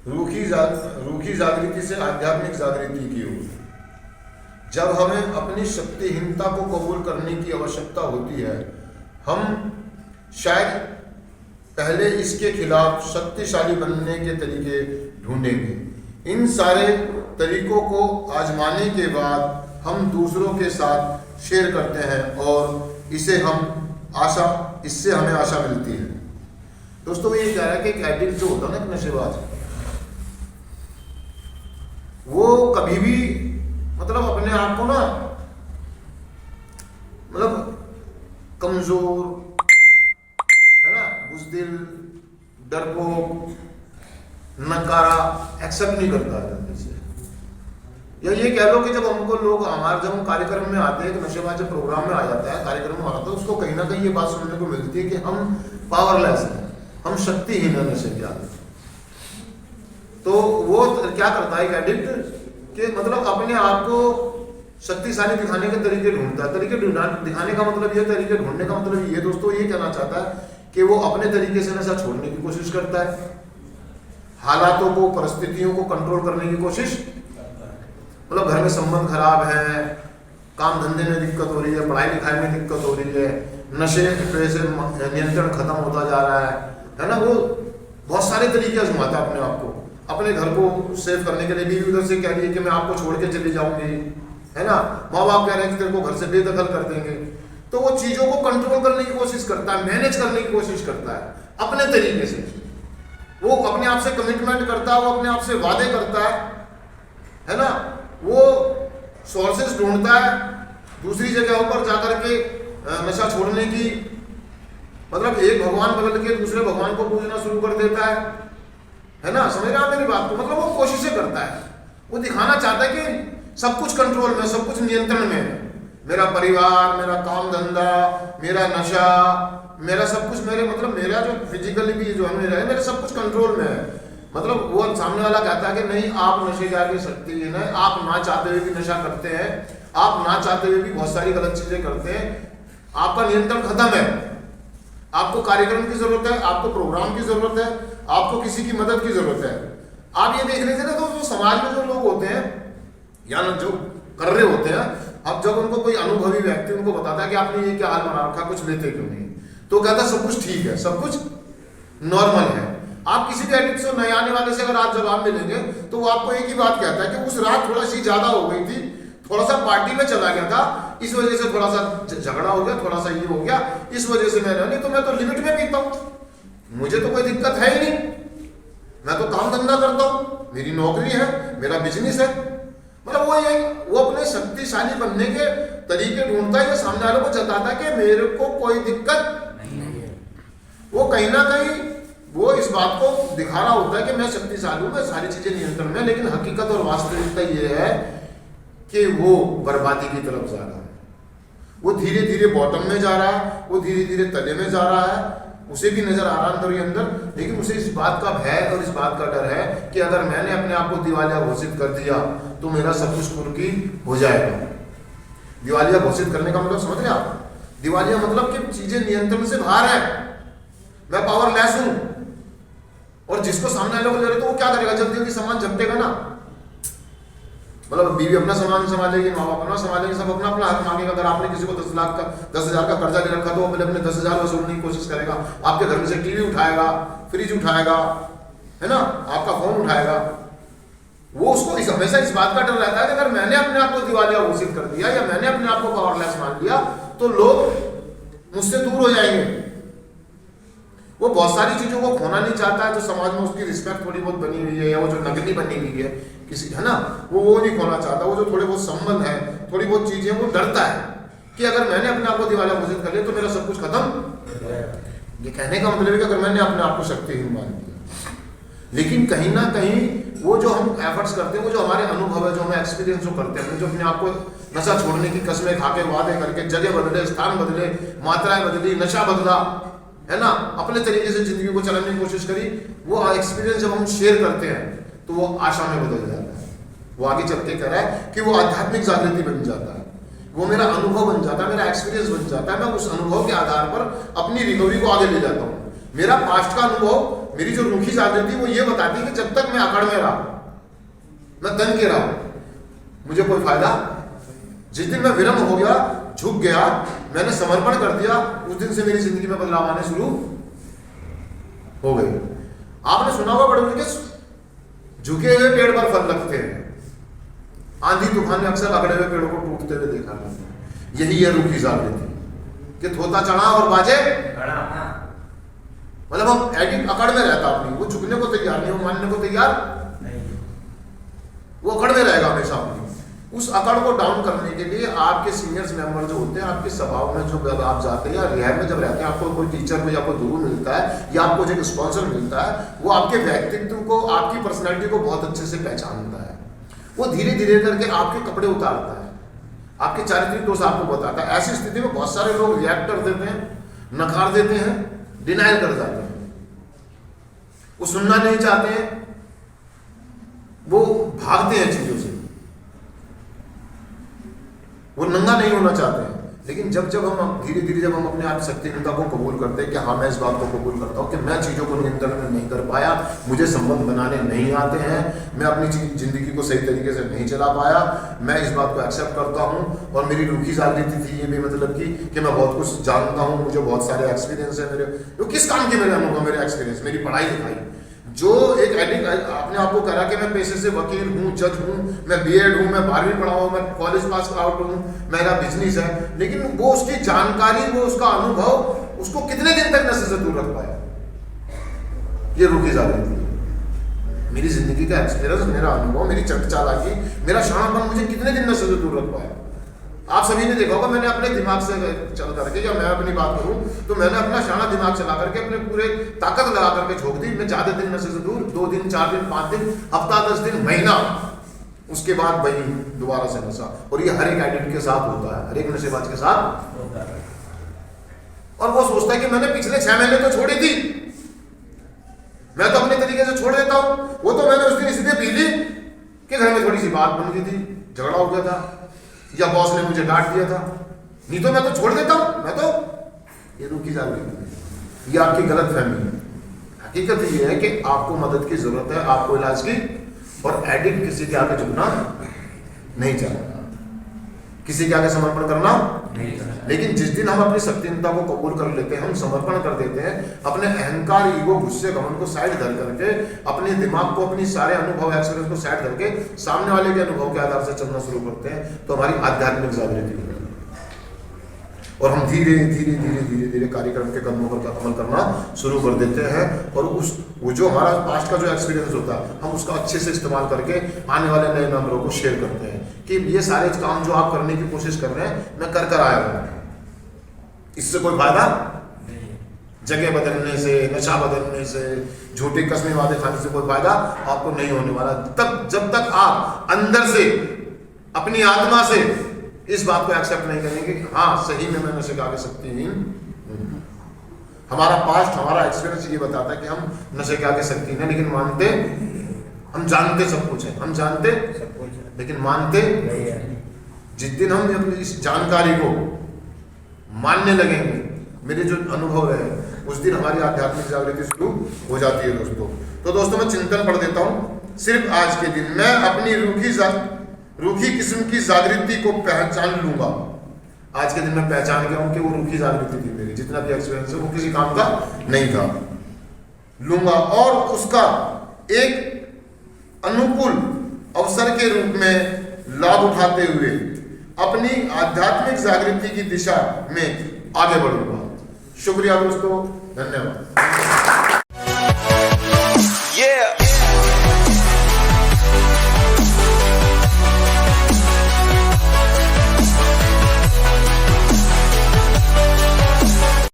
रूखी जागृति से आध्यात्मिक जागृति की ओर। जब हमें अपनी शक्तिहीनता को कबूल करने की आवश्यकता होती है, हम शायद पहले इसके खिलाफ शक्तिशाली बनने के तरीके ढूंढेंगे। इन सारे तरीकों को आजमाने के बाद हम दूसरों के साथ शेयर करते हैं और इससे हमें आशा मिलती है। दोस्तों, ये कह रहा है कि एक एडिक्ट जो होता है ना, एक नशेबाज, वो कभी भी मतलब अपने आप को ना कमजोर, है ना, बुज़दिल, डरपोक, नकारा एक्सेप्ट नहीं करता है जल्दी से। या ये कह लो कि जब हम कार्यक्रम में आते हैं, नशेबाज जब प्रोग्राम में आ जाता है, कार्यक्रम में आता है, उसको कहीं ना कहीं ये बात सुनने को मिलती है कि हम पावरलेस हैं, हम शक्तिहीन हैं नशे के आगे। तो वो क्या करता है एडिक्ट कि मतलब अपने आप को शक्तिशाली दिखाने के तरीके ढूंढता है। तरीके दिखाने का मतलब ये, तरीके ढूंढने का मतलब ये दोस्तों ये कहना चाहता है कि वो अपने तरीके से नशा छोड़ने की कोशिश करता है, हालातों को, परिस्थितियों को कंट्रोल करने की कोशिश, मतलब घर में संबंध खराब है, काम धंधे में दिक्कत हो रही है, पढ़ाई लिखाई में दिक्कत हो रही है, नशे पे से नियंत्रण खत्म होता जा रहा है ना। वो बहुत सारे तरीके आजमाता है अपने आप को, अपने घर को सेव करने के लिए। बीवी उधर से कह रही है कि मैं आपको छोड़ के चली जाऊंगी, है ना, माँ बाप कह रहे हैं कि तेरे को घर से बेदखल कर देंगे। तो वो चीजों को कंट्रोल करने की कोशिश करता है, मैनेज करने की कोशिश करता है अपने तरीके से। वो अपने आप से कमिटमेंट करता है, वो अपने आप से वादे करता है ना, वो सोर्सेस ढूंढता है दूसरी जगहों पर जाकर के नशा छोड़ने की। मतलब एक भगवान बदल के दूसरे भगवान को पूजना शुरू कर देता है ना। समझ रहे हैं मेरी बात को? मतलब वो कोशिशें करता है, वो दिखाना चाहता है कि सब कुछ कंट्रोल में, सब कुछ नियंत्रण में है। मेरा परिवार, मेरा काम धंधा, मेरा नशा, मेरा सब कुछ, मेरा जो फिजिकली भी जो है मेरा सब कुछ कंट्रोल में है। मतलब वो सामने वाला कहता है कि नहीं, आप नशे के आगे शक्तिहीन है, आप ना चाहते हुए भी नशा करते हैं, आप ना चाहते हुए भी बहुत सारी गलत चीजें करते हैं, आपका नियंत्रण खत्म है, आपको कार्यक्रम की जरूरत है, आपको प्रोग्राम की जरूरत है, आपको किसी की मदद की जरूरत है। आप ये देख लीजिए ना, तो जो समाज में जो लोग होते हैं या जो कर रहे होते हैं, अब जब उनको कोई अनुभवी व्यक्ति उनको बताता है कि आपने ये क्या हाल बना रखा, कुछ लेते क्यों नहीं, तो कहता है सब कुछ ठीक है, सब कुछ नॉर्मल है। आप किसी भी एडिक्ट से नए आने वाले से अगर आप जवाब मिलेंगे तो वो आपको एक ही बात कहता है कि उस रात थोड़ा सी ज्यादा हो गई थी, थोड़ा सा पार्टी में चला गया था, इस वजह से थोड़ा सा झगड़ा हो गया, थोड़ा सा ये हो गया, इस वजह से नहीं तो मैं तो लिमिट में पीता हूँ, मुझे तो कोई दिक्कत है ही नहीं, मैं तो काम धंधा करता हूँ, मेरी नौकरी है, मेरा बिजनेस है। मतलब वो अपने शक्तिशाली बनने के तरीके ढूंढता है, सामने वालों को जताता है कि मेरे को कोई दिक्कत नहीं है। वो कहीं ना कहीं वो इस बात को दिखा रहा होता है कि मैं शक्तिशाली हूं, मैं सारी चीजें नियंत्रण में, लेकिन हकीकत और वास्तविकता ये है कि वो बर्बादी की तरफ जा रहा है। वो धीरे धीरे बॉटम में जा रहा है, वो धीरे धीरे तले में जा रहा है, उसे भी नजर आ रहा है अंदर ही अंदर, लेकिन उसे इस बात का भय और इस बात का डर है कि अगर मैंने अपने आप को दिवालिया घोषित कर दिया तो मेरा सब कुछ कुर्की हो जाएगा। दिवालिया घोषित करने का मतलब समझ रहे आप? दिवालिया मतलब कि चीजें नियंत्रण से बाहर है, मैं पावरलेस हूं। और जिसको सामने वाले को ले रहे तो वो क्या करेगा, जल्दी जल्दी सामान झपटेगा ना। मतलब बीवी अपना सामान संभालेगी, माँ बाप अपना संभालेंगे, सब अपना अपना हक मांगेगा। अगर आपने किसी को 10 लाख का 10,000 का कर्जा ले रखा तो वो पहले अपने 10,000 वसूलने की कोशिश करेगा, आपके घर में से टीवी उठाएगा, फ्रिज उठाएगा, है ना, आपका फोन उठाएगा। वो उसको हमेशा इस बात का डर रहता है कि अगर मैंने अपने आप को दिवालिया घोषित कर दिया या मैंने अपने आप को पावरलेस मान लिया तो लोग मुझसे दूर हो जाएंगे। वो बहुत सारी चीजों को खोना नहीं चाहता है, जो समाज में उसकी रिस्पेक्ट थोड़ी बहुत बनी हुई है या वो जो नगदी बनी हुई है किसी, है ना, वो नहीं खोना चाहता। वो जो थोड़े बहुत संबंध है, थोड़ी बहुत चीजें, वो डरता है कि अगर मैंने अपने आप को दिवालिया घोषित कर लिया तो मेरा सब कुछ खत्म। ये कहने का मतलब है कि अगर मैंने अपने आप को शक्तिहीन मान लिया। लेकिन कहीं ना कहीं वो जो हम एफर्ट्स करते हैं, वो जो हमारे अनुभव है, जो हमें एक्सपीरियंस जो करते हैं, जो अपने आप को नशा छोड़ने की कस्में खा के वादे करके जगह बदले, स्थान बदले, मात्राएं बदली, नशा बदला, है ना, अपने तरीके से जिंदगी को चलाने की कोशिश करी, वो एक्सपीरियंस जब हम शेयर करते हैं तो वो आशा में बदल जाता है। वो आगे चल के कह रहा है कि वो आध्यात्मिक जागृति बन जाता है। वो मेरा अनुभव बन जाता है, मेरा एक्सपीरियंस बन जाता है। मैं उस अनुभव के आधार पर अपनी रिकवरी को आगे ले जाता हूँ। मेरा पास्ट का अनुभव, मेरी जो रूखी जागृति थी, वो ये बताती है कि जब तक मैं अकड़ में रहा, मैं तन के रहा, मुझे कोई फायदा। जिस दिन मैं विनम्र हो गया, झुक गया, मैंने समर्पण कर दिया, उस दिन से मेरी जिंदगी में बदलाव आने शुरू हो गए। आपने सुना होगा बड़े बुजुर्ग के झुके हुए पेड़ पर फल लगते हैं। आंधी तूफान में अक्सर अगड़े हुए पेड़ों को टूटते हुए देखा है। यही है रूखी जागृति कि थोता चढ़ा और बाजे मतलब हम एडिक्ट अकड़ में रहता अपनी, वो झुकने को तैयार नहीं, वो मानने को तैयार नहीं, वो अकड़ में रहेगा हमेशा अपनी। उस अकड़ को डाउन करने के लिए आपके सीनियर्स मेंबर जो होते हैं, आपके सभाओं में जो आप जाते हैं या रिहाब में जब रहते हैं, आपको कोई टीचर को या कोई गुरु मिलता है या आपको जो स्पॉन्सर मिलता है, वो आपके व्यक्तित्व को, आपकी पर्सनैलिटी को बहुत अच्छे से पहचानता है। वो धीरे धीरे करके आपके कपड़े उतारता है, आपके चारित्रिक दोष आपको बताता है। ऐसी स्थिति में बहुत सारे लोग रिएक्ट कर देते हैं, नकार देते हैं, डिनाइल कर जाते हैं, वो सुनना नहीं चाहते हैं, वो भागते हैं चीजों से, वो नंगा नहीं होना चाहते हैं। लेकिन जब जब हम धीरे धीरे जब हम अपने आप शक्तिहीनता को कबूल करते हैं कि हाँ मैं इस बात को कबूल करता हूँ कि मैं चीज़ों को नियंत्रण में नहीं कर पाया, मुझे संबंध बनाने नहीं आते हैं, मैं अपनी जिंदगी को सही तरीके से नहीं चला पाया, मैं इस बात को एक्सेप्ट करता हूँ। और मेरी रूखी जागृति थी ये भी मतलब कि मैं बहुत कुछ जानता हूँ, मुझे बहुत सारे एक्सपीरियंस है मेरे। तो किस काम के मेरे अनुभव, मेरे एक्सपीरियंस, मेरी पढ़ाई लिखाई। जो एक एडिक्ट अपने आप को करा कि मैं पेशे से वकील हूँ, जज हूँ, मैं बीएड हूँ, मैं 12वीं पढ़ा हूँ, मैं कॉलेज पास आउट हूँ, मेरा बिजनेस है, लेकिन वो उसकी जानकारी, वो उसका अनुभव उसको कितने दिन तक नशे से दूर रख पाया, ये रूखी जागृति है। मेरी जिंदगी का एक्सपीरियंस, मेरा अनुभव, मेरी चालाकी, मेरा शाणपन मुझे कितने दिन नशे से दूर रख पाया। आप सभी ने देखा होगा, मैंने अपने दिमाग से चल करके, या मैं अपनी बात करूं तो मैंने अपना शाना दिमाग चला करके अपने पूरे ताकत लगा करके झोंक दी। मैं ज्यादा दिन नशे से दूर, 2 दिन, 4 दिन, 5 दिन, हफ्ता, 10 दिन, महीना, उसके बाद वही दोबारा से नशा। और ये हर एक एडिक्ट के साथ होता है, हर एक नशेबाज के साथ होता है। और वो सोचता है कि मैंने पिछले 6 महीने तो छोड़ी थी, मैं तो अपने तरीके से छोड़ देता हूं। वो तो मैंने उस दिन इसलिए पी ली कि घर में थोड़ी सी बात बन गई थी, झगड़ा हो गया था, या बॉस ने मुझे डांट दिया था, नहीं तो मैं तो छोड़ देता हूं। मैं तो, ये रूखी जागृति है, ये आपकी गलत फहमी है। हकीकत ये है कि आपको मदद की जरूरत है, आपको इलाज की। और एडिक्ट किसी के आगे झुकना नहीं चाहता, किसी के आगे समर्पण करना नहीं चाहता। लेकिन जिस दिन हम अपनी शक्तिहीनता को कबूल कर लेते हैं, हम समर्पण कर देते हैं, अपने अहंकार, ईगो, गुस्से, घमंड को साइड धर करके, अपने दिमाग को, अपनी सारे अनुभव, एक्सपीरियंस को साइड करके सामने वाले के अनुभव के आधार से चलना शुरू करते हैं, तो हमारी आध्यात्मिक जागृति होती है। और हम धीरे धीरे धीरे धीरे धीरे कार्यक्रम के कदमों पर अमल करना शुरू कर देते हैं। और वो जो हमारा पास्ट का जो एक्सपीरियंस होता है, हम उसका अच्छे से इस्तेमाल करके आने वाले नए मेंबरों को शेयर करते हैं कि ये सारे काम जो आप करने की कोशिश कर रहे हैं, मैं कर आया हूँ, इससे कोई फायदा नहीं। जगह बदलने से, नशा बदलने से, झूठे कसमे वादे खाने से कोई फायदा आपको नहीं होने वाला, तब जब तक आप अंदर से, अपनी आत्मा से इस बात को एक्सेप्ट नहीं करेंगे कि हाँ सही में मैं नशे के आगे शक्तिहीन। हमारा पास्ट, हमारा एक्सपीरियंस ये बताता है कि हम नशे के आगे शक्तिहीन है, लेकिन मानते, हम जानते सब कुछ है, हम जानते सब कुछ है, लेकिन मानते नहीं है। जिस दिन हम अपनी इस जानकारी को मानने लगेंगे, मेरे जो अनुभव है, उस दिन हमारी आध्यात्मिक जागृति शुरू हो जाती है दोस्तों। तो दोस्तों मैं चिंतन पढ़ देता हूँ। सिर्फ आज के दिन मैं अपनी रूखी किस्म की जागृति को पहचान लूंगा। आज के दिन मैं पहचान गया हूं कि वो रूखी जागृति थी, मेरी जितना भी एक्सपीरियंस है वो किसी काम का नहीं था, लूंगा। और उसका एक अनुकूल अवसर के रूप में लाभ उठाते हुए अपनी आध्यात्मिक जागृति की दिशा में आगे बढ़ूंगा। शुक्रिया दोस्तों, धन्यवाद।